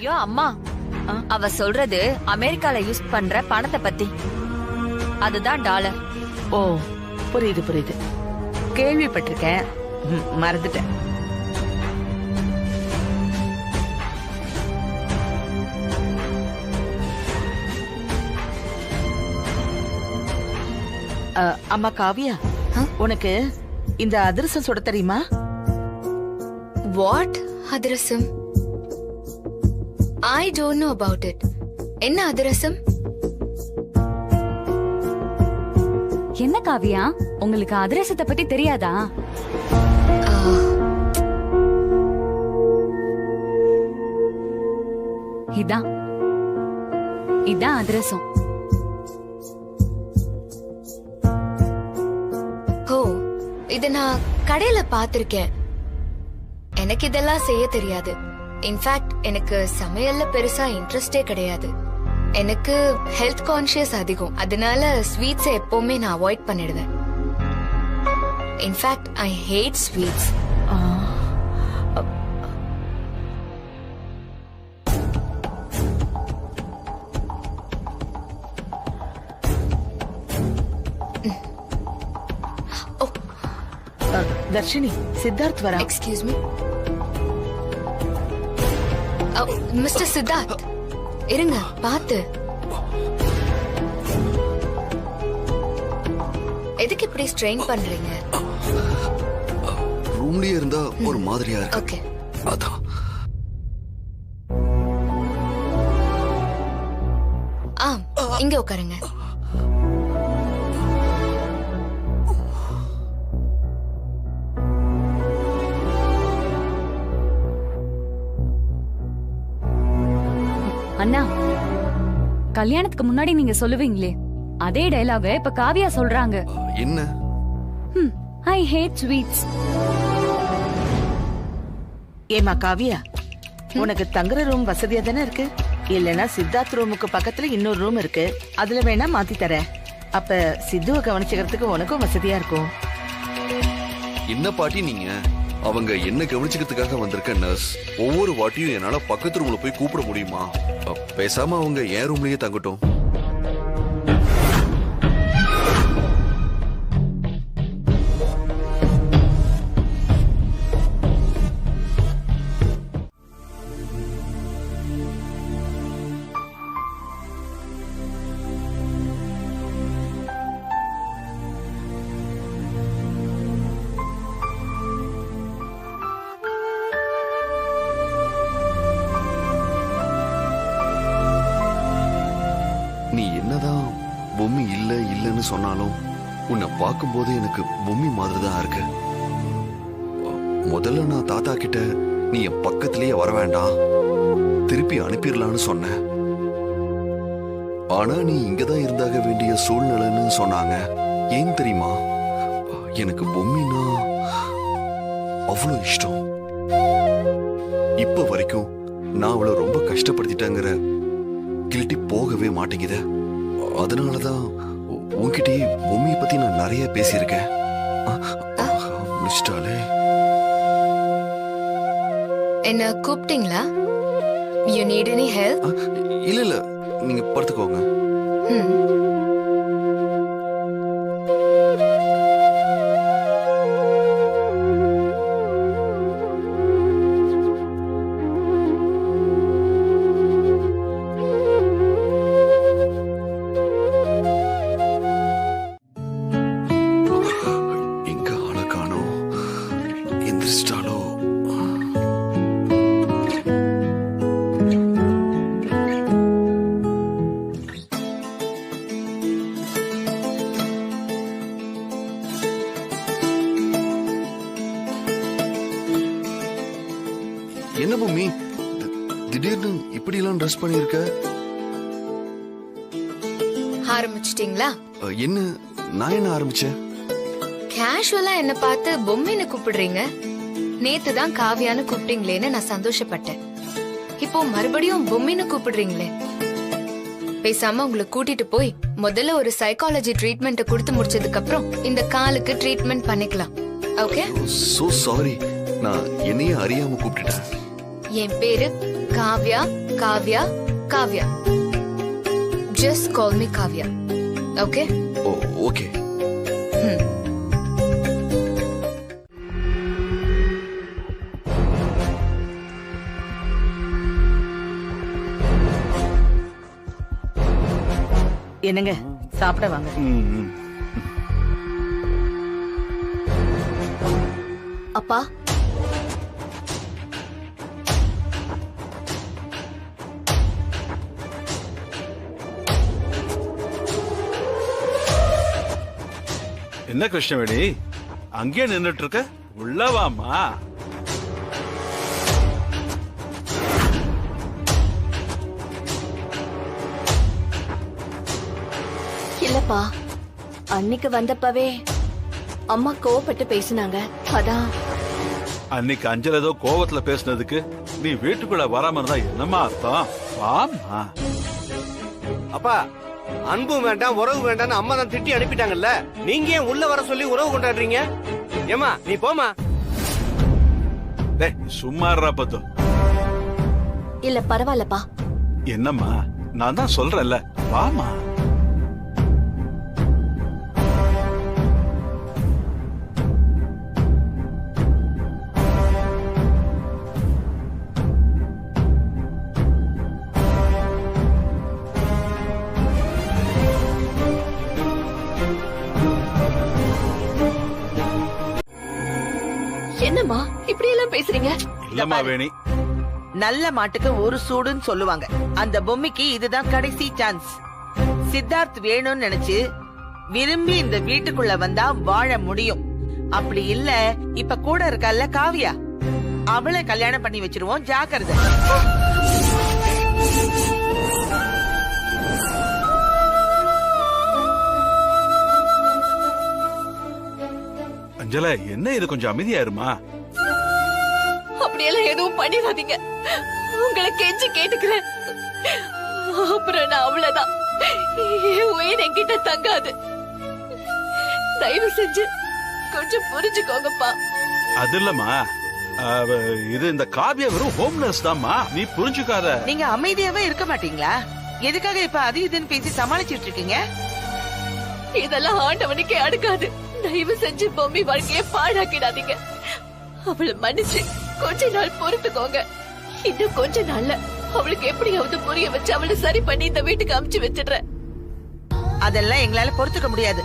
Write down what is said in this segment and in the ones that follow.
ஐயோ அம்மா, அவ சொல்றது அமெரிக்கால யூஸ் பண்ற பணத்தை பத்தி. அதுதான் டாலர். ஓ, புரியுது புரியுது. கேள்விப்பட்டிருக்கேன், மறந்துட்டேன். அம்மா காவியா, உனக்கு இந்த அதிரசம் சுட தெரியுமா? What adhirasam? I don't know about it. என்ன அதிரசம்? என்ன காவியா, உங்களுக்கு அதிரசத்தை பத்தி தெரியாதா? இதான் இதான் அதிரசம். ஓ, இத நான் கடையில பாத்திருக்கேன். எனக்கு இதெல்லாம் செய்ய தெரியாது. இன்ஃபேக்ட் எனக்கு சமையல்ல பெருசா இன்ட்ரெஸ்டே கிடையாது. எனக்கு ஹெல்த் கான்ஷியஸ் அதிகம். அதனால ஸ்வீட்ஸ் எப்பவுமே நான் அவாய்ட் பண்ணிடுவேன். In fact I hate sweets. Darshini, Siddharth வரா. Excuse me. மிஸ்டர் சித்தார்த், இருங்க பாத்து. எதுக்கு இப்படி ஸ்ட்ரெயின் பண்றீங்க? ரூம்லயே இருந்தா ஒரு மாதிரியா இருக்கு. ஓகே, அதான். இங்க உட்காருங்க. அண்ணா, கல்யாணத்துக்கு முன்னாடி நீங்க சொல்லுவீங்களே அதே டயலாக இப்ப காவியா சொல்றாங்க. என்ன? ஐ ஹேட் ஸ்வீட்ஸ். ஏமா காவியா, உனக்கு தங்குற ரூம் வசதியா தானே இருக்கு? இல்லனா சித்தார்த் ரூமுக்கு பக்கத்துல இன்னொரு ரூம் இருக்கு, அதுல வேணா மாத்தி தர. அப்ப சித்துவை கவனிச்சுக்கிறதுக்கு உனக்கும் வசதியா இருக்கும். என்ன பாட்டி நீங்க? அவங்க என்ன கவனிச்சுக்கிறதுக்காக வந்திருக்க நர்ஸ். ஒவ்வொரு வாட்டியும் என்னால பக்கத்து ரூம்ல போய் கூப்பிட முடியுமா? பேசாம அவங்க என் ரூம்லயே தங்கட்டும். நீ என்னதான் பொம்மி இல்லன்னு சொன்னாலும் உன்னை பார்க்கும்போது எனக்கு பொம்மி மாதிரி தான் இருக்கு. முதல்ல நான் தாத்தா கிட்ட நீ என் பக்கத்திலேயே வர வேண்டாம், திருப்பி அனுப்பிடலான்னு சொன்னேன். ஆனா நீ இங்கதான் இருந்தாக வேண்டிய சூழ்நிலைன்னு சொன்னாங்க. ஏன் தெரியுமா? எனக்கு பொம்மினா அவ்வளவு இஷ்டம். இப்ப வரைக்கும் நான் அவளை ரொம்ப கஷ்டப்படுத்திட்டேங்கிற கில்ட்டி போகவே மாட்டேங்குது. அதனாலதான் உன்கிட்டயே பொம்மியை பத்தி நான் நிறைய பேசியிருக்கேன். முடிச்சிட்டாலே. என்ன கூப்பிட்டீங்களா? You need any help? இல்ல நீங்க படுத்துக்கோங்க. என்ன பூமி, திடீர்னு இப்படி எல்லாம் ட்ரெஸ் பண்ணிருக்க? ஆரம்பிச்சிட்டீங்களா? என்ன? நான் என்ன ஆரம்பிச்சேன்? கேஷுவலா என்ன பார்த்து பொம்மைன்னு கூப்பிடுறீங்க. நேத்து தான் காவியான்னு கூப்பிட்டீங்களேன்னு நான் சந்தோஷப்பட்டேன். இப்போ மறுபடியும் பொம்மைன்னு கூப்பிடுறீங்களே. பேசாம உங்களை கூட்டிட்டு போய் முதல்ல ஒரு சைக்காலஜி ட்ரீட்மெண்ட் கொடுத்து முடிச்சதுக்கு அப்புறம் இந்த காலுக்கு ட்ரீட்மெண்ட் பண்ணிக்கலாம். ஓகே? சோ சாரி, நான் என்னையே அறியாம கூப்பிட்டுட்டேன். என் பேரு Kavya Kavya, Kavya. Just call me Kavya. Okay? ஓ ஓகே. என்னங்க சாப்பிட வாங்க. அப்பா, என்ன கிருஷ்ணவேணி அங்கே நின்னுட்டு இருக்க? உள்ளவாமா. இல்லப்பா, அன்னைக்கு வந்தப்பவே அம்மா கோவப்பட்டு பேசினாங்க. அதான். அன்னைக்கு அஞ்சல் ஏதோ கோவத்துல பேசினதுக்கு நீ வீட்டுக்குள்ள வராம இருந்தா என்னமா அர்த்தம்? வாமா. அப்பா, அன்பு வேண்டாம் உறவு வேண்டாம்னு அம்மா தான் திட்டி அனுப்பிட்டாங்கல்ல, நீங்க ஏன் உள்ள வர சொல்லி உறவு கொண்டாடுறீங்க? ஏமா நீ போமா. டேய் சும்மா இருடா பத்து. இல்ல பரவாயில்லப்பா. என்னம்மா நான் தான் சொல்றேன்ல, வாமா. என்னம்மா இப்படி எல்லாம் பேசுறீங்க? இல்லம்மா வேணி, நல்ல மாட்டுக்கு ஒரு சூடுன்னு சொல்லுவாங்க. அந்த பொம்மைக்கு இதுதான் கடைசி சான்ஸ். சித்தார்த் வேணும்னு நினைச்சு விரும்பி இந்த வீட்டுக்குள்ள வந்தா வாழ முடியும். அப்படி இல்ல, இப்ப கூட இருக்கல்ல காவியா, அவளை கல்யாணம் பண்ணி வச்சிருவோம். ஜாக்கிரதை. அஞ்சல என்ன இது, கொஞ்சம் அமைதியா இருமா. அப்படியெல்லாம் எதுவும் பண்ணிடாதீங்க. உங்களை கெஞ்சி கேட்டுக்கிறேன். அப்புறம் நான் அவ்வளவுதான். என் உயிர் என்கிட்ட தங்காது. தயவு செஞ்சு கொஞ்சம் புரிஞ்சுக்கோங்கப்பா. அது இல்லம்மா, இது இந்த காவியா வெறும் ஹோம்லெஸ் தான்மா, நீ புரிஞ்சுக்காத. நீங்க அமைதியாவே இருக்க மாட்டீங்களா? எதுக்காக இப்ப அது இதுன்னு பேசி சமாளிச்சிட்டு இருக்கீங்க? இதெல்லாம் ஆண்டவனுக்கே அடுக்காது. தயவு செஞ்சு பொம்மி வாழ்க்கைய பாழாக்கிடாதீங்க. அவளை மன்னிச்சு கொஞ்ச நாள் பொறுத்துக்கோங்க. இன்னும் கொஞ்ச நாள்ல அவளுக்கு எப்படியாவது புரிய வச்சு அவளை சரி பண்ணி இந்த வீட்டுக்கு அமுச்சு வச்சிடுறேன். அதெல்லாம் எங்களால பொறுத்துக்க முடியாது.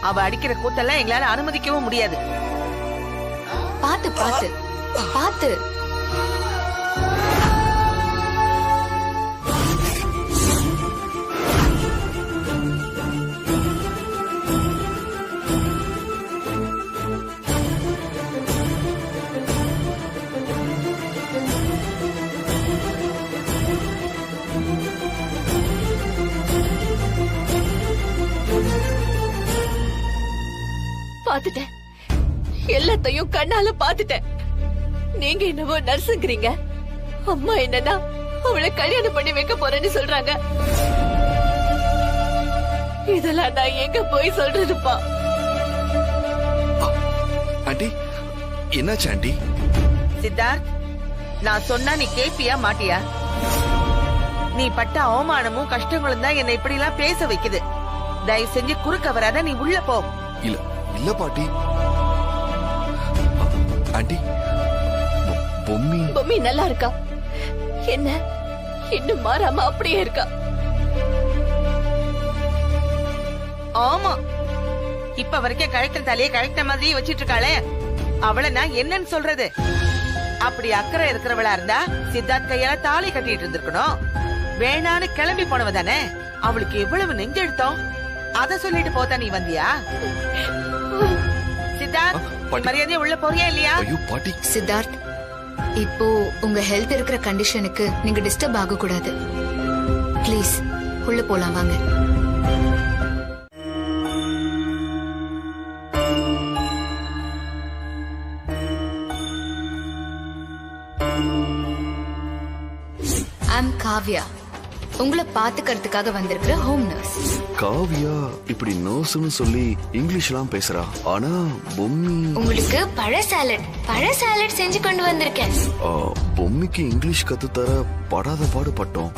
அவ அடிக்கிற கூத்தெல்லாம் எங்களால அனுமதிக்கவும் முடியாது. பாத்து பாத்து பாத்து. பாத்துட்டேன், எல்லாத்தையும் கண்ணால பாத்துட்டேன். நீங்க என்னவோ நர்ஸுங்கிறீங்க, அம்மா என்னன்னா அவளை கல்யாணம் பண்ணி வைக்க போறேன்னு சொல்றாங்க. இதெல்லாம் நான் எங்க போய் சொல்றதுப்பா? ஆண்டி என்னாச்சு ஆண்டி? சித்தார்த், நான் சொன்னா நீ கேப்பியா மாட்டியா? நீ பட்ட அவமானமும் கஷ்டங்களும் தான் என்னை இப்படி எல்லாம் பேச வைக்குது. தயவு செஞ்சு குறுக்க வராத, நீ உள்ள போ. இல்ல இல்ல பாட்டி. ஆண்டி, பொம்மி பொம்மி நல்லா இருக்கா? என்ன இன்னும் மாறாம அப்படியே இருக்கா? ஆமா, இப்ப வரைக்கும் கழட்ட தலையை கழட்ட மாதிரி வச்சிட்டு இருக்காளே, அவளை நான் என்னன்னு சொல்றது? அப்படி அக்கறை இருக்கிறவளா இருந்தா சித்தார்த் கையால தாலி கட்டிட்டு இருந்திருக்கணும். வேணான்னு கிளம்பி போனவ தானே. அவளுக்கு எவ்வளவு நெஞ்செடுத்தோம், அத சொல்லிட்டு போத்தா நீ வந்தியா? சித்தார்த், மரியாதையா உள்ள போறியா இல்லையா? ஐயோ பாட்டி. சித்தார்த், இப்போ உங்க ஹெல்த் இருக்கிற கண்டிஷனுக்கு நீங்க டிஸ்டர்ப் ஆக கூடாது. ப்ளீஸ் உள்ள போலாம் வாங்க. I'm காவ்யா. உங்களை பாத்துக்கிறதுக்காக வந்திருக்கிற ஹோம் நர்ஸ். காவியா இப்படி நர்ஸ்னு சொல்லி இங்கிலீஷ்லாம் பேசுறா. ஆனா பொம்மி உங்களுக்கு பழ சாலட் செஞ்சு கொண்டு வந்திருக்கேன். பொம்மிக்கு இங்கிலீஷ் கத்து தர படாத பாடு பட்டோம்.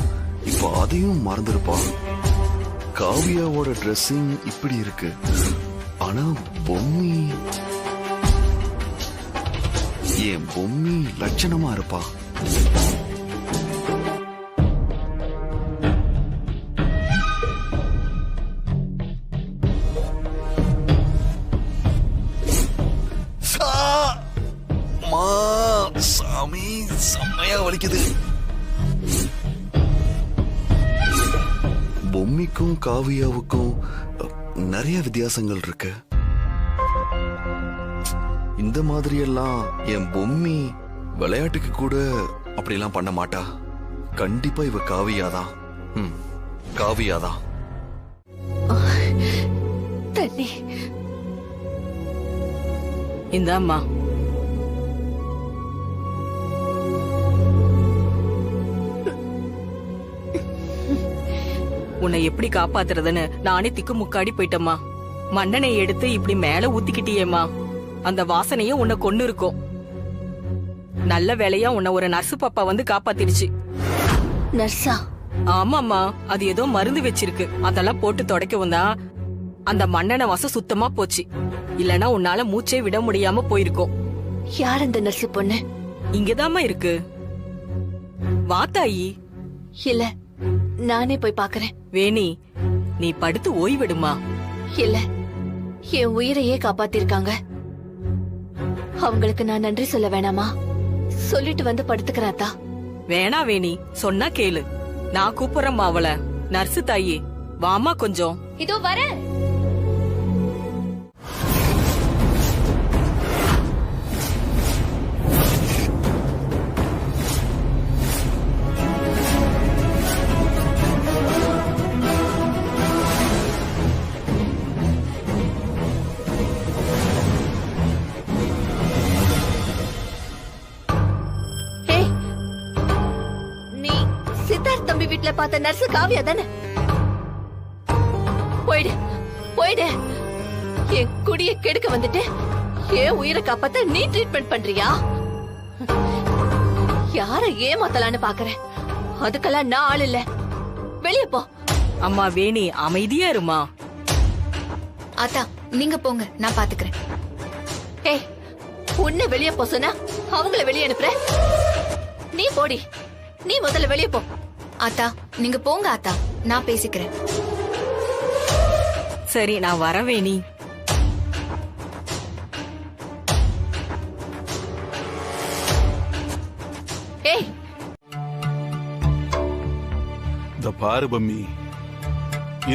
இப்ப அதையும் மறந்துருப்பா. காவியாவோட ட்ரெஸ்ஸிங் இப்படி இருக்கு. ஆனா பொம்மி என் பொம்மி லட்சணமா இருப்பா. சாமி செம்மையா வலிக்குது. பொம்மிக்கும் காவியாவுக்கும் நிறைய வித்தியாசங்கள் இருக்கு. இந்த மாதிரி எல்லாம் என் பொம்மி விளையாட்டுக்கு கூட அப்படிலாம் பண்ண மாட்டா. கண்டிப்பா இவ காவியாதான். காவியாதான். தண்ணி இந்தாம்மா. உன்னை எப்படி காப்பாத்துறதுன்னு நானே திக்கு முக்காடி போயிட்டம்மா. மண்ணெண்ணை எடுத்து இப்படி மேல ஊத்திக்கிட்டியேம்மா. அந்த வாசனையும் உன்னை கொண்டு இருக்கும். நல்ல வேலையா உன்னை ஒரு நர்ஸ் பாப்பா வந்து காப்பாத்திடுச்சு. நர்ஸா? ஆமாம்மா, அது ஏதோ மருந்து வச்சிருக்கு. அதெல்லாம் போட்டு துடைக்கவும் தான் அந்த மண்ணெண்ணெய் வாசம் சுத்தமா போச்சு. இல்லனா உன்னால மூச்சே விட முடியாம போயிருக்கும். யார் அந்த நர்ஸ் பொண்ணு? இங்கதாம்மா இருக்கு. வா தாயி. இல்ல, நானே போய் பாக்குறேன். வேணி, நீ படுத்து ஓய்வெடுமா. இல்ல, என் உயிரையே காப்பாத்திருக்காங்க. அவங்களுக்கு நான் நன்றி சொல்ல வேணாமா? சொல்லிட்டு வந்து படுத்துக்கிறாத்தா. வேணா வேணி, சொன்னா கேளு. நான் கூப்பிடுறேம்மா அவளை. நர்ஸு தாயி, வாமா கொஞ்சம். இதோ வரேன். வீட்டுல பார்த்த நர்ஸ் காவியா தானே? போயிடு போயிடு. என் குடிய கெடுக்க வந்துட்டு ஏன் உயிரை காப்பாத்த நீ ட்ரீட்மெண்ட் பண்றியா? யார ஏமாத்தலான்னு பாக்குறேன். அதுக்கெல்லாம் நான் ஆள் இல்ல. வெளியே போ. அம்மா வேணி, அமைதியா இருமா. ஆத்தா, நீங்க போங்க, நான் பாத்துக்கிறேன். ஏய், உன்னை வெளியே போ சொன்னா அவங்கள வெளியே அனுப்புற. நீ போடி. நீ முதல்ல வெளியே போ. ஆத்தா, நீங்க போங்க ஆத்தா, நான் பேசிக்கிறேன். சரி, நான் வரேன் வேணி. ஏய், இந்த பாரு பம்மி,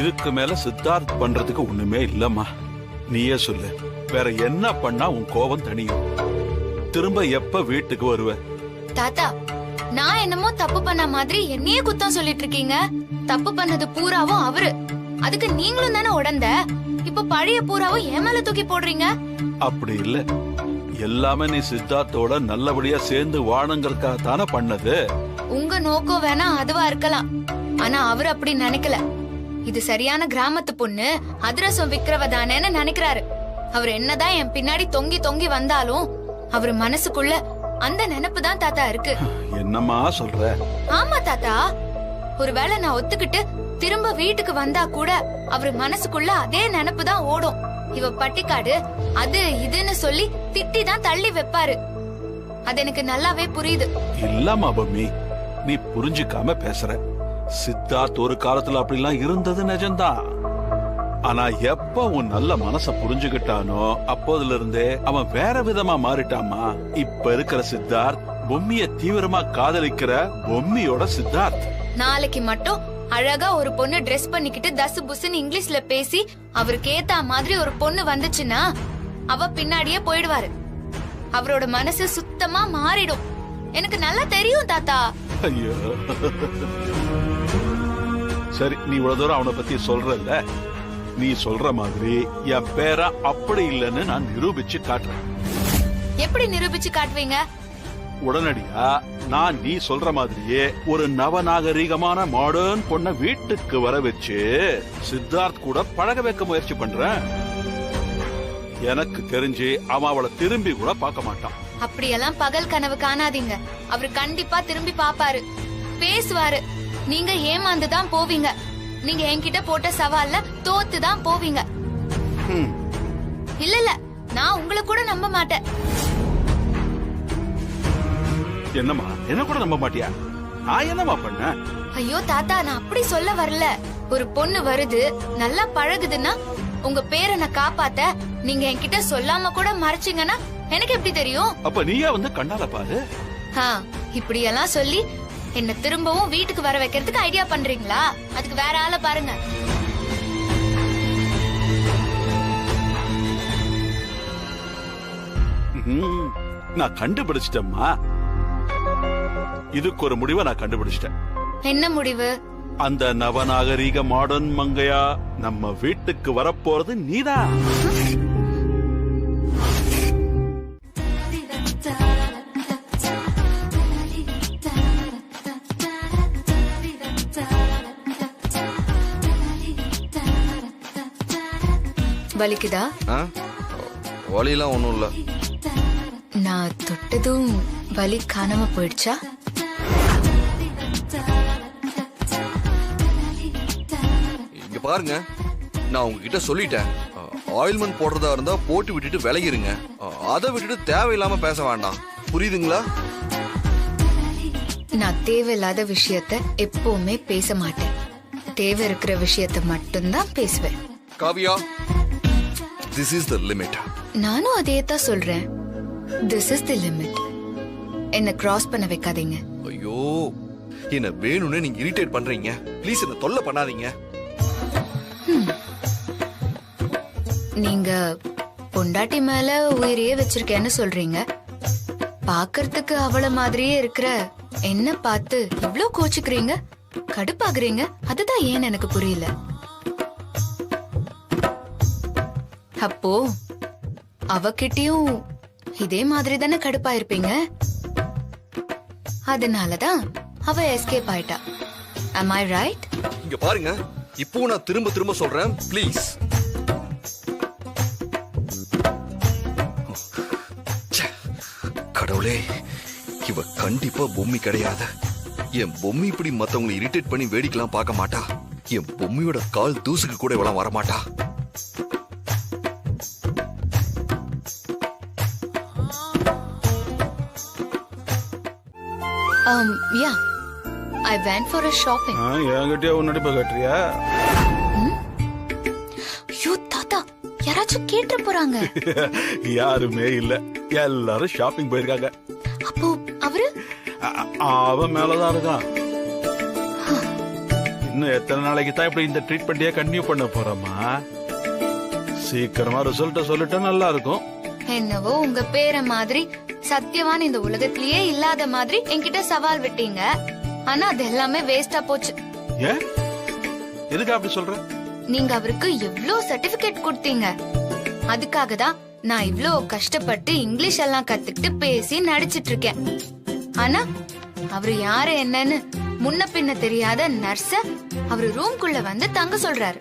இதுக்கு மேல சித்தார்த் பண்றதுக்கு ஒண்ணுமே இல்லம்மா. நீயே சொல்லு, வேற என்ன பண்ணா உன் கோபம் தணியும்? திரும்ப எப்ப வீட்டுக்கு வருவ? தாத்தா, நான் என்னமோ தப்பு பண்ண மாதிரி என்னையே குத்தம் சொல்லிட்டு இருக்கீங்க. தப்பு பண்ணது பூராவும் அவரு. அதுக்கு நீங்களும் தானே உடந்த. இப்ப பழைய பூராவும் என் மேல தூக்கி போடுறீங்க. அப்படி இல்ல, எல்லாமே நீ சித்தார்த்தோட நல்லபடியா சேர்ந்து வாழங்கிறதுக்காக தானே பண்ணது. உங்க நோக்கம் வேணா அதுவா இருக்கலாம், ஆனா அவரு அப்படி நினைக்கல. இது சரியான கிராமத்து பொண்ணு, அதிரசம் விக்கிறவ தானேன்னு நினைக்கிறாரு. அவர் என்னதான் என் பின்னாடி தொங்கி தொங்கி வந்தாலும் அவரு மனசுக்குள்ள அந்த நினைப்பு தான் தாத்தா இருக்கு. என்னம்மா சொல்ற? ஆமா தாத்தா, ஒருவேளை நான் ஒத்துக்கிட்டு திரும்ப வீட்டுக்கு வந்தா கூட அவரு மனசுக்குள்ள அதே நினைப்பு தான் ஓடும். இவ பட்டிக்காடு அது இதுன்னு சொல்லி திட்டி தான் தள்ளி வைப்பாரு. அது எனக்கு நல்லாவே புரியுது. இல்லம்மா பம்மி, நீ புரிஞ்சுக்காம பேசுற. சித்தார்த் ஒரு காலத்துல அப்படிலாம் இருந்தது நிஜம்தான். ஆனா எப்ப உன் நல்ல மனச புரிஞ்சுகிட்டானோ அப்போதுல இருந்தே அவன் வேற விதமா மாறிட்டாமா. இப்ப இருக்கிற சித்தார்த் பொம்மிய தீவிரமா காதலிக்கிற பொம்மியோட சித்தார்த். நாளைக்கு மட்டும் அழகா ஒரு பொண்ணு ட்ரெஸ் பண்ணிக்கிட்டு தசு புசுன்னு இங்கிலீஷ்ல பேசி அவருக்கு ஏத்த மாதிரி ஒரு பொண்ணு வந்துச்சுன்னா அவ பின்னாடியே போயிடுவாரு. அவரோட மனசு சுத்தமா மாறிடும். எனக்கு நல்லா தெரியும் தாத்தா. ஐயோ, சரி, நீ இவ்வளவு தூரம் அவனை பத்தி சொல்றல்ல, நீ சொல்ற மாதிரி என் பேரா அப்படி இல்லைன்னு நான் நிரூபிச்சு காட்டுறேன். எப்படி நிரூபிச்சு காட்டுவீங்க? உடனடியா நான் நீ சொல்ற மாதிரியே ஒரு நவநாகரீகமான மாடர்ன் பொண்ண வீட்டுக்கு வர வச்சு சித்தார்த் கூட பழக வைக்க முயற்சி பண்றேன். எனக்கு தெரிஞ்சு அவன் அவளை திரும்பி கூட பார்க்க மாட்டான். அப்படியெல்லாம் பகல் கனவு காணாதீங்க. அவரு கண்டிப்பா திரும்பி பாப்பாரு, பேசுவாரு. நீங்க ஏமாந்துதான் போவீங்க. நீங்க என்கிட்ட போட்ட சவால்ல தோத்துதான் போவீங்க. இல்ல நான் உங்களை கூட நம்ப மாட்டேன். என்னம்மா, என்ன கூட நம்ப மாட்டியா? நான் என்னமா பண்ண? ஐயோ தாத்தா, நான் அப்படி சொல்ல வரல. ஒரு பொண்ணு வருது, நல்லா பழகுதுன்னா உங்க பேரனை காப்பாத்த நீங்க என்கிட்ட சொல்லாம கூட மறைச்சீங்கன்னா எனக்கு எப்படி தெரியும்? அப்ப நீயே வந்து கண்ணால பாரு. இப்படி எல்லாம் சொல்லி என்ன திரும்பவும் வீட்டுக்கு வர வைக்கிறதுக்கு ஐடியா பண்றீங்களா? அதுக்கு வேற ஆளை பாருங்க. நான் கண்டுபிடிச்சிட்டேம்மா. இதுக்கு ஒரு முடிவை நான் கண்டுபிடிச்சிட்டேன். என்ன முடிவு? அந்த நவநாகரீக மாடர்ன் மங்கையா நம்ம வீட்டுக்கு வரப்போறது நீதான். வலிக்குதா? வலியெல்லாம் ஒண்ணும் இல்ல. நான் தொட்டதும் வலி காணாம போயிடுச்சா? இங்க பாருங்க, நான் உங்ககிட்ட சொல்லிட்டேன். ஆயில்மெண்ட் போடுறதா இருந்தா போட்டு விட்டுட்டு விலகிருங்க. அதை விட்டுட்டு தேவையில்லாம பேச வேண்டாம். புரியுதுங்களா? நான் தேவையில்லாத விஷயத்த எப்பவுமே பேச மாட்டேன். தேவை இருக்கிற விஷயத்த மட்டும்தான் பேசுவேன். Kavya, this is the limit. நானும் அதே தான் சொல்றேன். This is the limit. என்ன கிராஸ் பண்ண வைக்காதீங்க. ஐயோ, என்ன வேணும்னு நீங்க இரிட்டேட் பண்றீங்க. ப்ளீஸ் என்ன தொல்லை பண்ணாதீங்க. நீங்க பொண்டாட்டி மேல உயிரையே வச்சிருக்கேன்னு சொல்றீங்க. பாக்குறதுக்கு அவள மாதிரியே இருக்கிற என்ன பார்த்து இவ்ளோ கோச்சுக்கிறீங்க, கடுப்பாகுறீங்க. அதுதான் ஏன்னு எனக்கு புரியல. அப்போ அவகிட்டயும் இதே மாதிரி தானே கடுப்பா இருப்பீங்க. அதனாலதான் அவ எஸ்கேப் ஆயிட்டா. Am I right? இங்க பாருங்க, இப்போ நான் திரும்ப திரும்ப சொல்றேன், ப்ளீஸ். கடவுளே, இவ கண்டிப்பா பொம்மி கிடையாது. என் பொம்மி இப்படி மத்தவங்களை இரிட்டேட் பண்ணி வேடிக்கலாம் பார்க்க மாட்டா. என் பொம்மியோட கால் தூசுக்கு கூட இவளாம் வரமாட்டா. Yeah, I went for a shopping. என்கிட்டயே உன்னடி பகட்றியா? ஐயோ தாத்தா, யாராச்சும் கேட்டு போறாங்க. யாருமே இல்ல, எல்லாரும் ஷாப்பிங் போயிருக்காங்க. அப்போ அவரு? அவன் மேலதான் இருக்கான். இன்னும் எத்தனை நாளைக்கு தான் இப்படி இந்த ட்ரீட்மெண்ட்டே கண்டினியூ பண்ண போறோமா? சீக்கிரமா ரிசல்ட்ட சொல்லிட்டா நல்லா இருக்கும். என்னவோ உங்க பேர மாதிரி சத்தியவான் இந்த உலகத்திலேயே இல்லாத மாதிரி என்கிட்ட சவால் விட்டீங்க. ஆனா அது எல்லாமே வேஸ்டா போச்சு. ஏன், எதுக்கு அப்படி சொல்ற? நீங்க அவருக்கு எவ்ளோ சர்டிபிகேட் கொடுத்தீங்க. அதுக்காக தான் நான் இவ்ளோ கஷ்டப்பட்டு இங்கிலீஷ் எல்லாம் கத்துக்கிட்டு பேசி நடிச்சிட்டு இருக்கேன். ஆனா அவரு யாரு என்னன்னு முன்ன பின்ன தெரியாத நர்ஸ அவரு ரூம்குள்ள வந்து தங்க சொல்றாரு.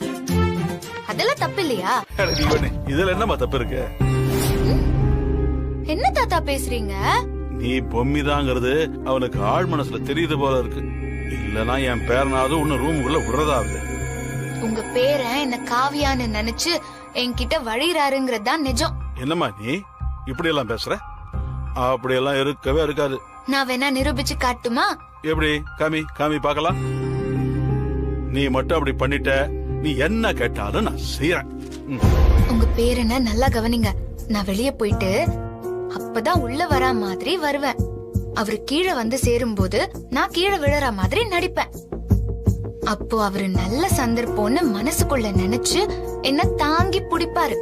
அதெல்லாம் தப்பு இல்லையா? இதுல என்னமா தப்பு இருக்கு? என்ன தாத்தா பேசுறீங்க? நீ பொம்மிதாங்கிறது அவனுக்கு ஆழ் மனசுல தெரியுது போல இருக்கு. இல்லனா என் பேரனாவது உன்ன ரூமுக்குள்ள விடுறதாவது. உங்க பேரன் என்ன காவியான்னு நினைச்சு என்கிட்ட வழிறாருங்கிறது தான் நிஜம். என்னம்மா நீ இப்படி எல்லாம் பேசுற? அப்படி எல்லாம் இருக்கவே இருக்காது. நான் வேணா நிரூபிச்சு காட்டுமா? எப்படி? காமி காமி பார்க்கலாம். நீ மட்டும் அப்படி பண்ணிட்ட, நீ என்ன கேட்டாலும் நான் செய்யறேன். உங்க பேரனை நல்லா கவனிங்க. நான் வெளியே போயிட்டு அப்பதான் உள்ள வரா மாதிரி வருவேன். அவரு கீழே வந்து சேரும் போது நான் கீழே விழற மாதிரி நடிப்பேன். அப்போ அவரு நல்ல சந்தர்ப்பம்னு மனசுக்குள்ள நினைச்சு என்ன தாங்கி பிடிப்பாரு.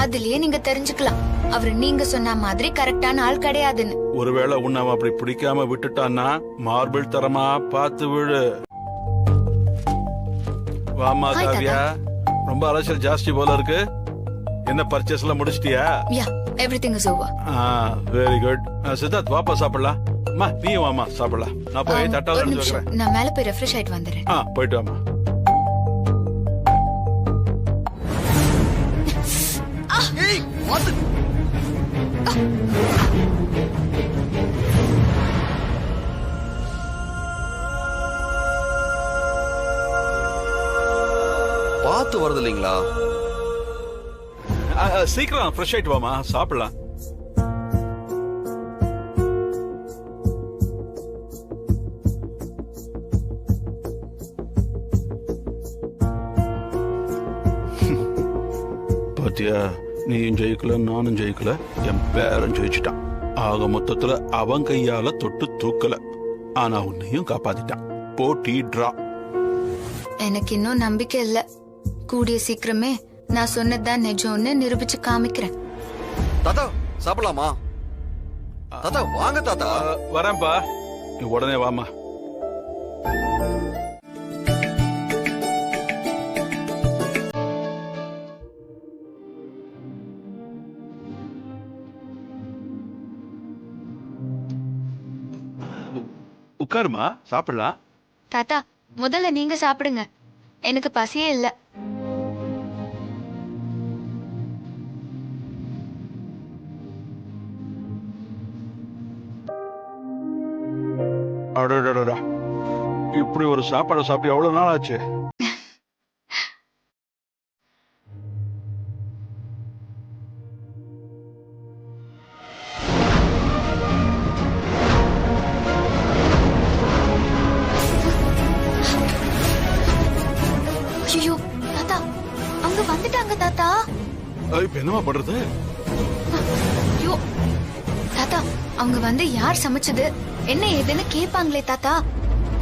அதுலயே நீங்க தெரிஞ்சுக்கலாம் அவரு நீங்க சொன்ன மாதிரி கரெக்டான ஆள் கிடையாதுன்னு. ஒருவேளை உன்னை அப்படி பிடிக்காம விட்டுட்டான்னா மார்பிள் தரமா பார்த்து விழு. வாமா காவியா, ரொம்ப அலசல் ஜாஸ்தி போல இருக்கு. என்ன பர்ச்சேஸ் எல்லாம் முடிச்சிட்டியா? Yeah, everything is over. Very good. Siddharth வாப்பா சாப்பிடலாம். நீ வாமா சாப்பிடலாம். நான் போய் தட்டால ஒரு எடுத்து நிமிஷம், வைக்கிறேன். நான் மேல போய் ரெஃப்ரெஷ் ஆயிட்டு வந்துடுறேன். போயிட்டு வாமா. பார்த்து வரது இல்லைங்களா? சீக்கிரம் ஃப்ரெஷ் ஆயிட்டு வாமா, சாப்பிடலாம். பாத்தியா, நீயும் ஜெயிக்கல நானும் ஜெயிக்கல, என் பேரன் ஜெயிச்சுட்டான். ஆக மொத்தத்துல அவன் கையால தொட்டு தூக்கல, ஆனா உன்னையும் காப்பாத்திட்டான். போட்டி டிரா. எனக்கு இன்னும் நம்பிக்கை இல்ல. கூடிய சீக்கிரமே நான் சொன்னதுதான் நிஜம்னு நிரூபிச்சு காமிக்கிறேன். தாத்தா சாப்பிடலாமா? தாத்தா வாங்க தாத்தா. வரேன்பா, நீ உடனே வாமா. உட்காருமா, சாப்பிடலாம். தாத்தா, முதல்ல நீங்க சாப்பிடுங்க, எனக்கு பசியே இல்ல. அடடடடா, இப்படி ஒரு சாப்பாடு சாப்பிட்டு எவ்வளவு நாள் ஆச்சு? ஐயோ தாத்தா, அவங்க வந்துட்டாங்க தாத்தா. இப்ப என்னமா பண்றது? ஐயோ தாத்தா, அவங்க வந்து யார் சமைச்சது என்ன ஏதுன்னு கேட்பாங்களே தாத்தா.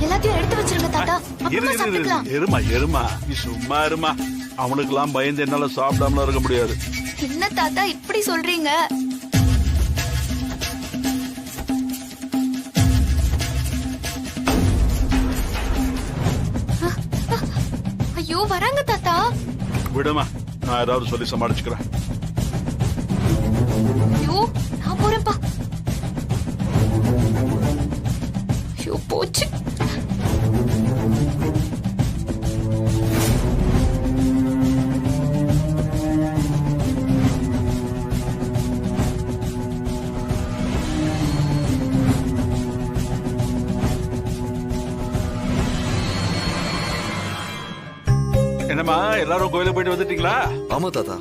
எல்லாத்தையும் எடுத்து வச்சிருங்க தாத்தா, அப்புறமா சாப்பிட்டுக்கலாம். எருமா நீ சும்மா இருமா. அவனுக்கு எல்லாம் பயந்து என்னால சாப்பிடாமல இருக்க முடியாது. என்ன தாத்தா இப்படி சொல்றீங்க? ஐயோ வராங்க தாத்தா. விடுமா, நான் ஏதாவது சொல்லி சமாளிச்சுக்கிறேன். ஐயோ நான் போறேன்ப்பா. ஐயோ போச்சு. என்னம்மா, எல்லாரும் கோயிலுக்கு போயிட்டு வந்துட்டீங்களா? ஆமா தாத்தா.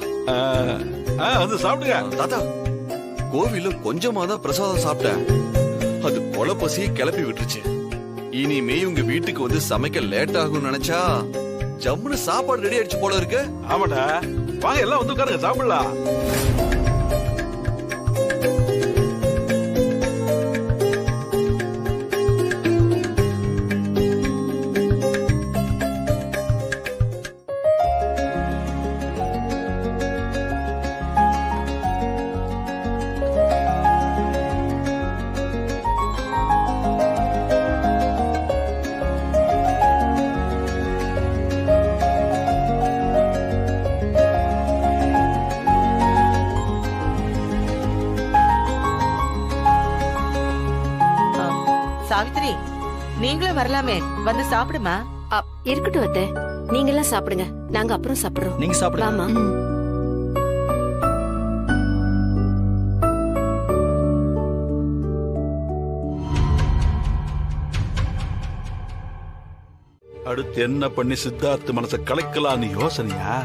வந்து சாப்பிடுங்க. தாத்தா, கோவில கொஞ்சமா தான் பிரசாதம் சாப்பிட்டேன், அது கொலை பசியை கிளப்பி விட்டுருச்சு. இனிமே உங்க வீட்டுக்கு வந்து சமைக்க லேட் ஆகும் நினைச்சா ஜம்முன்னு சாப்பாடு ரெடி ஆயிடுச்சு போல இருக்கு. ஆமாடா, வாங்க எல்லாம் வந்து உட்காருங்க, சாப்பிடலாம். சாவித்ரி, நீங்களும் வரலாமே, வந்து சாப்பிடுமா. இருக்கட்டும் அத்தை, நீங்க எல்லாம் சாப்பிடுங்க, நாங்க அப்புறம் சாப்பிடுறோம். நீங்க சாப்பிடலாமா? அடுத்து என்ன பண்ணி சித்தார்த்த மனசை கலைக்கலான்னு யோசனையா?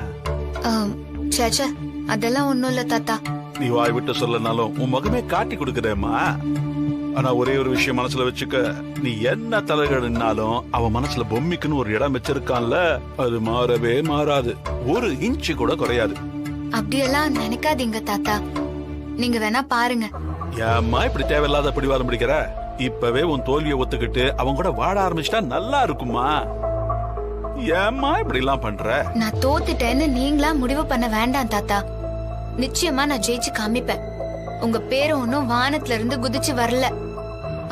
சேச்சா, அதெல்லாம் ஒண்ணும் இல்ல தாத்தா. நீ வாய் விட்டு சொல்லனாலும் உன் முகமே காட்டி கொடுக்குறேம்மா. ஆனா ஒரே ஒரு விஷயம் மனசுல வச்சுக்க, நீ என்ன தலைகள்னாலும் அவன் மனசுல பொம்மிக்குன்னு ஒரு இடம் வச்சிருக்கான்ல, அது மாறவே மாறாது, ஒரு இன்ச்சு கூட குறையாது. அப்படியெல்லாம் நினைக்காதீங்க தாத்தா, நீங்க வேணா பாருங்க. ஏம்மா இப்படி தேவையில்லாத பிடிவாதம் பிடிக்கிற? இப்பவே உன் தோல்வியை ஒத்துக்கிட்டு அவங்க கூட வாழ ஆரம்பிச்சிட்டா நல்லா இருக்குமா? ஏம்மா இப்படி எல்லாம் பண்ற? நான் தோத்துட்டேன்னு நீங்களா முடிவு பண்ண வேண்டாம் தாத்தா. நிச்சயமா நான் ஜெயிச்சு காமிப்பேன். உங்க பேரு ஒன்னும் வானத்துல இருந்து குதிச்சு வரல,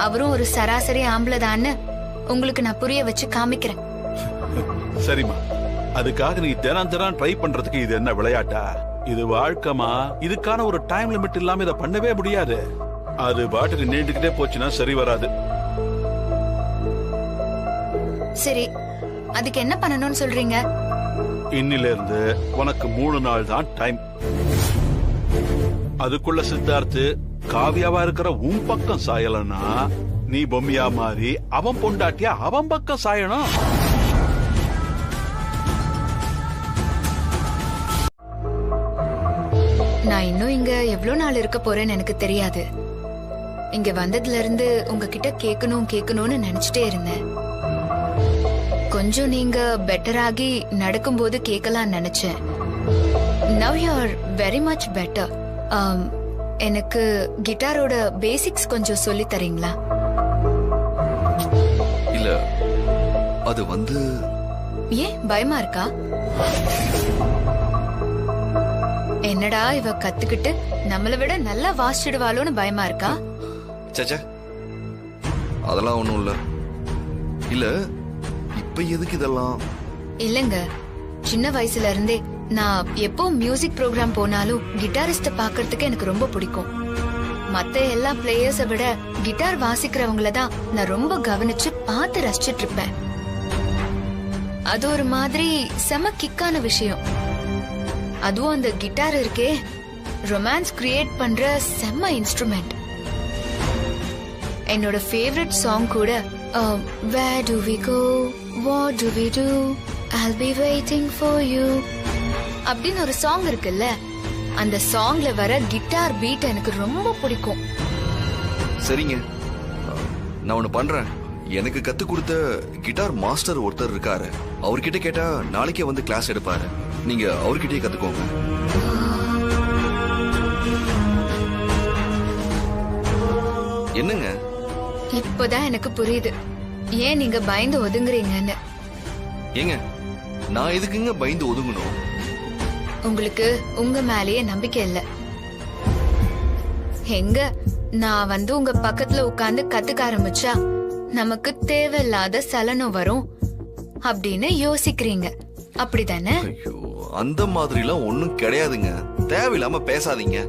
அவரும் ஒரு சராசரி ஆம்பளதான்னு உங்களுக்கு நான் புரிய வச்சு காமிக்கிறேன். சரிம்மா, அதுக்காக நீ தினம் ட்ரை பண்றதுக்கு இது என்ன விளையாட்டா? இது வாழ்க்கைமா. இதுக்கான ஒரு டைம் லிமிட் இல்லாம இதை பண்ணவே முடியாது. அது பாட்டுக்கு நீண்டுகிட்டே போச்சுன்னா சரி வராது. சரி, அதுக்கு என்ன பண்ணணும்னு சொல்றீங்க? இன்னில இருந்து உனக்கு 3 நாள் தான் டைம். அதுக்குள்ள சித்தார்த்து காவியாவா இருக்கிற உன் பக்கம் சாயலன்னா நீ பொம்மையா மாறி அவன் பொண்டாட்டியா அவன் பக்கம் சாயணும். நான் இன்னும் இங்க எவ்வளவு நாள் இருக்க போறேன்னு எனக்கு தெரியாது. இங்க வந்ததுல இருந்து உங்ககிட்ட கேட்கணும்னு நினைச்சிட்டே இருந்தேன். கொஞ்சம் நீங்க பெட்டர் ஆகி நடக்கும்போது கேட்கலாம்னு நினைச்சேன். Now you are very much better. எனக்கு கிட்டாரோட பேசிக்ஸ் கொஞ்சம் சொல்லி தரீங்களா? இல்ல, அது வந்து ஏன் பயமா இருக்கா? என்னடா இவ கத்துக்கிட்டு நம்மள விட நல்லா வாசிடுவாளோன்னு பயமா இருக்கா? சச்சா, அதெல்லாம் ஒண்ணும் இல்ல. இல்ல, இப்ப எதுக்கு இதெல்லாம்? இல்லங்க, சின்ன வயசுல இருந்தே நான் எப்போ மியூசிக் ப்ரோக்ராம் போனாலும் கிட்டாரிஸ்ட பாக்குறதுக்கு எனக்கு ரொம்ப பிடிக்கும். மத்த எல்லா பிளேயர்ஸ விட கிட்டார் வாசிக்கிறவங்கள தான் நான் ரொம்ப கவனிச்சு பார்த்து ரசிச்சிட்டு இருப்பேன். அது ஒரு மாதிரி செம கிக்கான விஷயம். அதுவும் அந்த கிட்டார் இருக்கே, ரொமான்ஸ் கிரியேட் பண்ற செம்ம இன்ஸ்ட்ருமெண்ட். என்னோட ஃபேவரட் சாங் கூட Where do we go? What do we do? I'll be waiting for you அப்படின்னு ஒரு சாங் இருக்குல்ல, அந்த சாங்ல வர கிட்டார் பீட் எனக்கு ரொம்ப பிடிக்கும். சரிங்க, நான் ஒண்ணு பண்றேன். எனக்கு கத்து கொடுத்த கிட்டார் மாஸ்டர் ஒருத்தர் இருக்காரு. அவர்கிட்ட கேட்டா நாளைக்கே வந்து கிளாஸ் எடுப்பாரு. நீங்க அவர்கிட்டயே கத்துக்கோங்க. என்னங்க? இப்பதான் எனக்கு புரியுது ஏன் நீங்க பயந்து ஒதுங்குறீங்கன்னு. ஏங்க, நான் எதுக்குங்க பயந்து ஒதுங்கணும்? உங்களுக்கு உங்க மேலேயே நம்பிக்கை இல்ல. எங்க நான் வந்து உங்க பக்கத்துல உட்கார்ந்து கத்துக்க ஆரம்பிச்சா நமக்கு தேவையில்லாத சலனம் வரும் அப்படின்னு யோசிக்கிறீங்க, அப்படிதானே? ஐயோ, அந்த மாதிரிலாம் ஒண்ணும் கிடையாதுங்க. தேவையில்லாம பேசாதீங்க.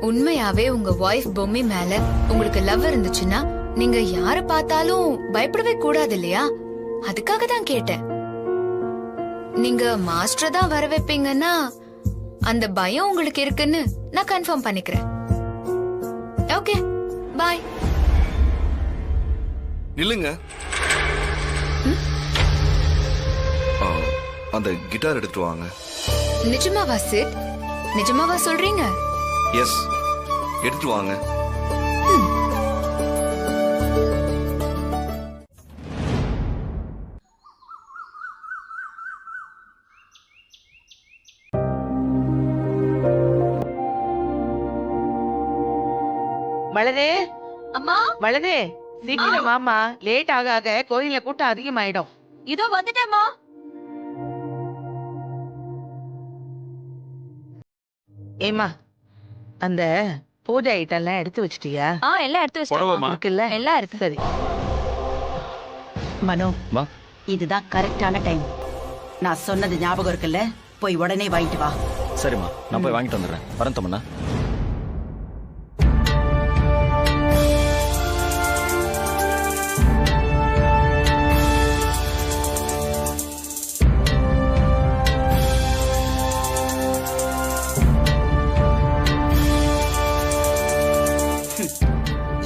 உண்மையாவே உங்க வைஃப் பொம்மி மேல உங்களுக்கு லவ் இருந்துச்சுன்னா நீங்க யார பார்த்தாலும் பயப்படவே கூடாது இல்லையா? அதுக்காக தான் கேட்டேன். நீங்க மாஸ்டர் தான் வர வைப்பீங்கன்னா அந்த பயம் உங்களுக்கு இருக்குன்னு நான் கன்ஃபார்ம் பண்ணிக்கிறேன். ஓகே, பாய். நில்லுங்க. அந்த கிட்டார் எடுத்துட்டு வாங்க. நிஜமாவா சிட்? நிஜமாவா சொல்றீங்க? எஸ், எடுத்துட்டு வாங்க. மலரே, அம்மா, மலரே, சீக்கிரம் வாமா. லேட் ஆக ஆக கோயில்ல கூட்டம் அதிகமாயிடும். இதோ வந்துட்டேம்மா. ஏமா, அந்த பூஜை ஐட்டம் எல்லாம் எடுத்து வச்சிட்டியா? எல்லாம் எடுத்து வச்சிட்டேன். இருக்குல்ல? எல்லாம் இருக்கு. சரி. மனோ, இதுதான் கரெக்டான டைம். நான் சொன்னது ஞாபகம் இருக்குல்ல? போய் உடனே வாங்கிட்டு வா. சரிம்மா, நான் போய் வாங்கிட்டு வந்துடுறேன். வரேன் தம்மண்ணா.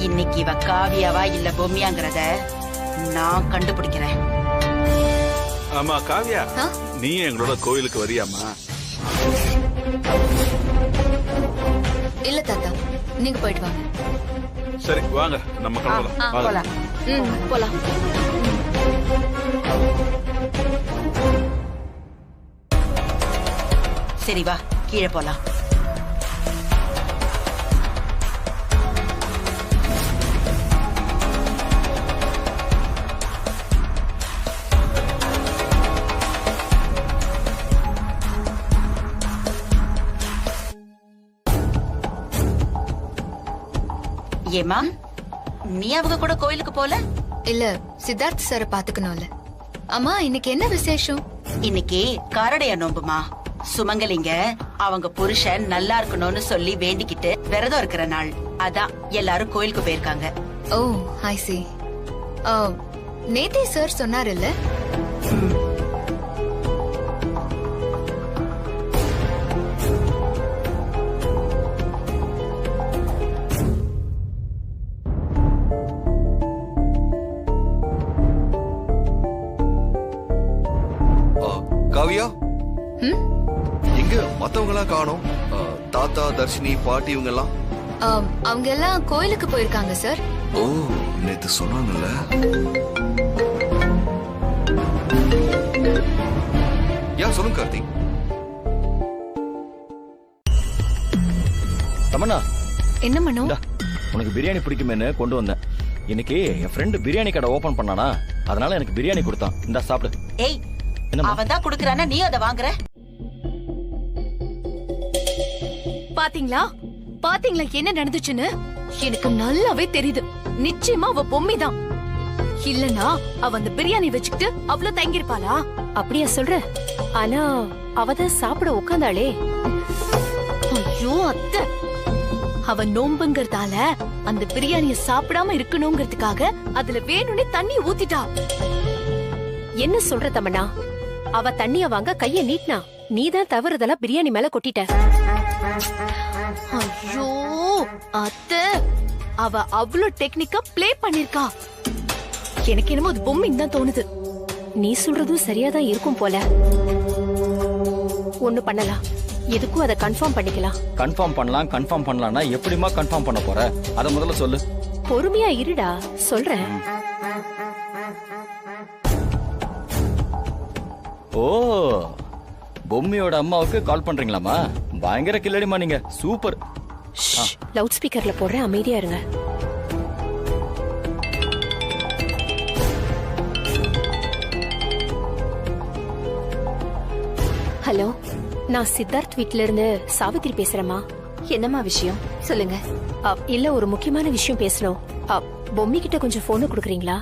இன்னைக்கு இவ காவியாவா இல்ல பொம்மியாங்கிறத நான் கண்டுபிடிக்கிறேன். ஆமா காவியா, நீ எங்களோட கோயிலுக்கு வரியாமா? இல்ல தாத்தா, நீங்க போயிட்டு வாங்க. சரி வாங்க, நம்ம கிளம்பலாம். வாங்க. போலாம். போலாம். சரி வா, கீழே போலாம். ஏமா, நீ அவங்க கூட கோயிலுக்கு போல? இல்ல, சித்தார்த் சார பாத்துக்கணும்ல. அம்மா, இன்னைக்கு என்ன விசேஷம்? இன்னைக்கு காரடைய நோம்புமா. சுமங்கலிங்க அவங்க புருஷன் நல்லா இருக்கணும்னு சொல்லி வேண்டிக்கிட்டு விரதம் இருக்கிற நாள். அதான் எல்லாரும் கோயிலுக்கு போயிருக்காங்க. ஓ ஐ see. நேத்தே சார் சொன்னார் இல்ல? காவியா ம்? எங்க மத்தவங்களா காணோம்? தாத்தா, தர்ஷினி, பாட்டி இவங்க எல்லாம் அவங்க எல்லாம் கோயிலுக்கு போயிருக்காங்க சார். ஓ, நேத்து சொன்னாங்கல்ல. யா சொல்லுங்க கார்த்திக். தமன்னா, என்ன மனோ? இந்தா, உனக்கு பிரியாணி பிடிக்குமேன்னு கொண்டு வந்தேன். இன்னைக்கு என் ஃப்ரெண்டு பிரியாணி கடை ஓபன் பண்ணானா, அதனால எனக்கு பிரியாணி கொடுத்தான். இந்தா சாப்பிடு. ஏய், என்னம்மா? அவன் தான் குடுக்கறானா, நீ அத வாங்குற? பாத்தீங்களா பாத்தீங்களா என்ன நடந்துச்சுன்னு? எனக்கு நல்லாவே தெரியுது. நிச்சயமா அவ பொம்மைதான். இல்லனா அவ அந்த பிரியாணி வச்சுக்கிட்டு அவ்வளவு தங்கிருப்பாளா? அப்படியா சொல்ற? ஆனா அவதான் சாப்பிட உட்காந்தாளே. ஐயோ அத்தை, அவ நோம்புங்கறதால அந்த பிரியாணிய சாப்பிடாம இருக்கணும்ங்கிறதுக்காக அதுல வேணும்னே தண்ணி ஊத்திட்டா. என்ன சொல்ற தமன்னா? அவ தண்ணிய வாங்க கைய நீட்டினா, நீதான் தவறுதலா பிரியாணி மேல கொட்டிட்ட. ஐயோ அத்தை, அவ அவ்வளவு டெக்னிக்கா ப்ளே பண்ணிருக்கா. எனக்கு என்னமோ அது பொம்மைன்னு தான் தோணுது. நீ சொல்றதும் சரியாதான் இருக்கும் போல. ஒண்ணு பண்ணலாம், எதுக்கும் அதை கன்ஃபார்ம் பண்ணிக்கலாம். கன்ஃபார்ம் பண்ணலாம்னா எப்படிமா கன்ஃபார்ம் பண்ண போற? அத முதல்ல சொல்லு. பொறுமையா இருடா, சொல்றேன். ஓ, பொம்மியோட அம்மாவுக்கு கால் பண்றீங்களாமா? பயங்கர கில்லடிமா நீங்க. சூப்பர். லவுட் ஸ்பீக்கர்ல போடுறேன், அமைதியா இருங்க. ஹலோ, நான் சித்தார்த் வீட்ல இருந்து சாவித்திரி பேசுறேம்மா. என்னம்மா விஷயம் சொல்லுங்க. இல்ல, ஒரு முக்கியமான விஷயம் பேசணும். பொம்மி கிட்ட கொஞ்சம் போன் கொடுக்குறீங்களா?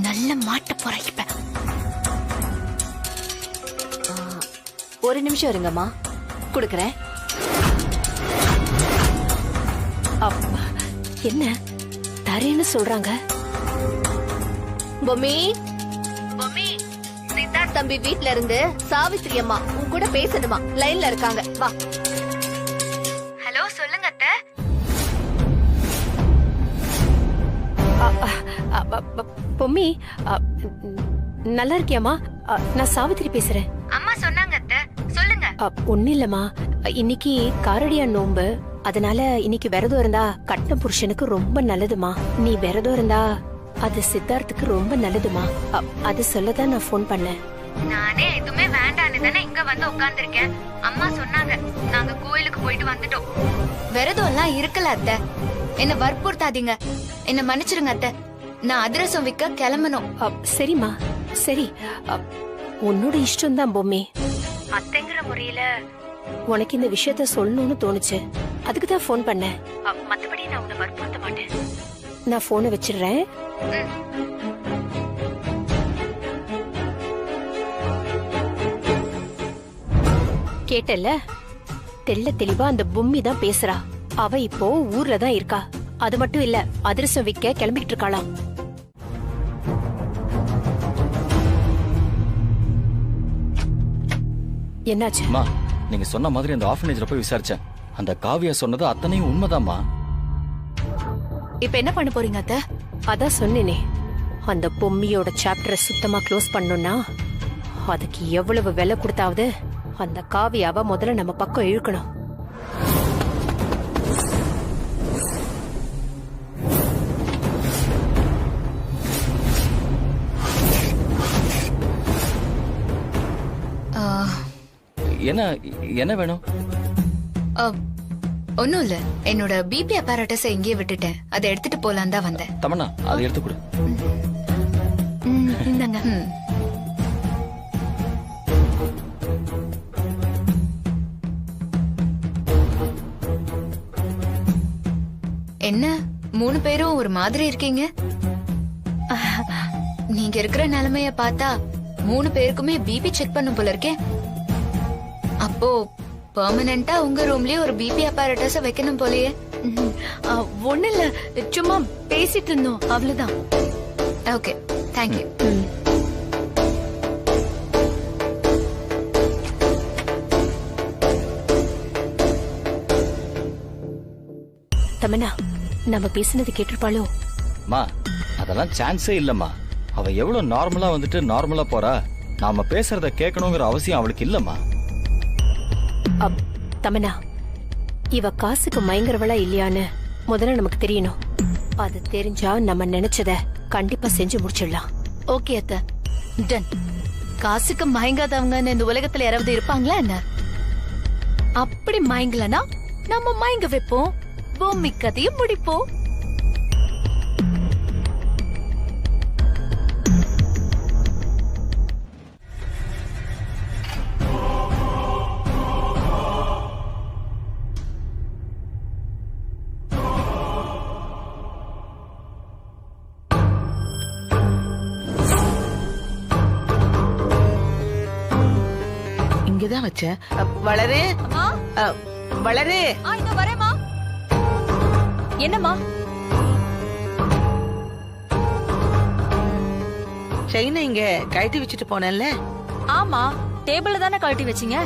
நல்ல மாட்ட போறேன் இப்ப. ஒரு நிமிஷம் இருங்கம்மா, கொடுக்கறேன். என்ன தரேன்னு சொல்றாங்க? பொம்மி, பொம்மி, சித்தார்த் தம்பி வீட்ல இருந்து சாவித்திரி அம்மா உன் கூட பேசணுமா? லைன்ல இருக்காங்க, வா. ஹலோ, சொல்லுங்க அத்தை. பொம்மி, நல்லா இருக்கியாமா? நான் சாவித்திரி பேசுறேன். அம்மா சொன்னாங்க அத்தை, சொல்லுங்க. ஒண்ணு இல்லம்மா, இன்னைக்கு காரடியா நோம்பு, அதனால இன்னைக்கு விரதம் இருந்தா கட்டின புருஷனுக்கு ரொம்ப நல்லதுமா. நீ விரதம் இருந்தா அது சித்தார்த்துக்கு ரொம்ப நல்லதுமா. அது சொல்லதான் நான் போன் பண்ணேன். நானே எதுவுமே வேண்டான்னு தானே இங்க வந்து உட்கார்ந்திருக்கேன். அம்மா சொன்னாங்க, நாங்க கோயிலுக்கு போயிட்டு வந்துட்டோம். விரதம் எல்லாம் இருக்கல அத்தை, என்ன வற்புறுத்தாதீங்க. என்ன மன்னிச்சிருங்க அத்தை, நான் அதிரசம் விற்க கிளம்பணும். சரிம்மா, சரி, உன்னோட இஷ்டம் தான் பொம்மி. அத்தைங்கிற முறையில உனக்கு இந்த விஷயத்த சொல்லணும்னு தோணுச்சு, அதுக்கு தான் போன் பண்ணேன். மத்தபடி நான் உன்னை வற்புறுத்த மாட்டேன். நான் போனை வச்சிடுறேன். கேட்டல, தெள்ள தெளிவா அந்த பொம்மி தான் பேசுறா. அவ இப்போ ஊர்ல தான் இருக்கா. அது மட்டும் இல்ல, அதிரசம் விற்க கிளம்பிட்டு இருக்காளாம். என்னாச்சு? அம்மா, நீங்க சொன்ன மாதிரி அந்த ஆர்ஃபனேஜ்ல போய் விசாரிச்சேன். அந்த காவியா சொன்னது அத்தனையும் உண்மைதாம்மா. இப்ப என்ன பண்ண போறீங்க அத்தை? அதான் சொன்னேனே, அந்த பொம்மியோட சாப்டரை சுத்தமா க்ளோஸ் பண்ணணும்னா அதுக்கு எவ்வளவு விலை கொடுத்தாவது அந்த காவியாவை முதல்ல நம்ம பக்கம் இழுக்கணும். என்ன என்ன வேணும்? ஒன்னும் இல்ல, என்னோட பிபி அப்பாரட்டஸ இங்கே விட்டுட்டேன். அதை எடுத்துட்டு போலாம் தான் வந்தேன். தமன்னா, அதை எடுத்து கொடு. இந்தாங்க. என்ன 3 பேரும் ஒரு மாதிரி இருக்கீங்க? நீங்க இருக்கிற நிலைமைய பார்த்தா 3 பேருக்குமே பிபி செக் பண்ணும் போல இருக்கே. அப்போ பெர்மனண்டா உங்க ரூம்லயே ஒரு பிபி அப்பாரட்டஸ் வைக்கணும் போலயே. ஒண்ணு இல்ல, சும்மா பேசிட்டு இருந்தோம், அவ்வளவுதான். Okay, thank you. தமன்னா, நம்ம பேசினது கேட்டிருப்பாளோ? மா அதெல்லாம் சான்ஸே இல்லம்மா. அவ எவ்வளவு நார்மலா வந்துட்டு நார்மலா போறா. நாம பேசுறத கேட்கணுங்கிற அவசியம் அவளுக்கு இல்லம்மா. தமன்னா, இவ காசுக்கு மயங்குறவளா இல்லையான்னு முதல்ல நமக்கு தெரியணும். அது தெரிஞ்சா நம்ம நினைச்சத கண்டிப்பா செஞ்சு முடிச்சிடலாம். ஓகே அத்த, டன். காசுக்கு மயங்காதவங்க இந்த உலகத்துல யாராவது இருப்பாங்களா என்ன? அப்படி மயங்கலனா நம்ம மயங்க வைப்போம், பொம்மி கதையும் முடிப்போம். இங்கதான் வச்சேன். வளரே, வளரே. இதோ வரேம்மா. என்னம்மா? செயினை இங்க கழட்டி வச்சுட்டு போனேன்ல. ஆமா, டேபிள்ல தானே கழட்டி வச்சீங்க.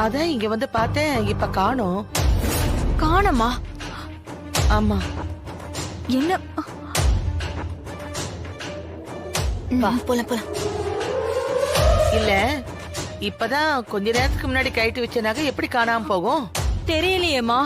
அதான் இங்க வந்து பார்த்தேன், இப்ப காணோம். காணோமா? ஆமா. என்ன? போலாம் போலாம். இல்ல, இப்பதான் கொஞ்ச நேரத்துக்கு முன்னாடி கழட்டி வச்ச நகை எப்படி காணாம போகும்? தெரியலையேம்மா.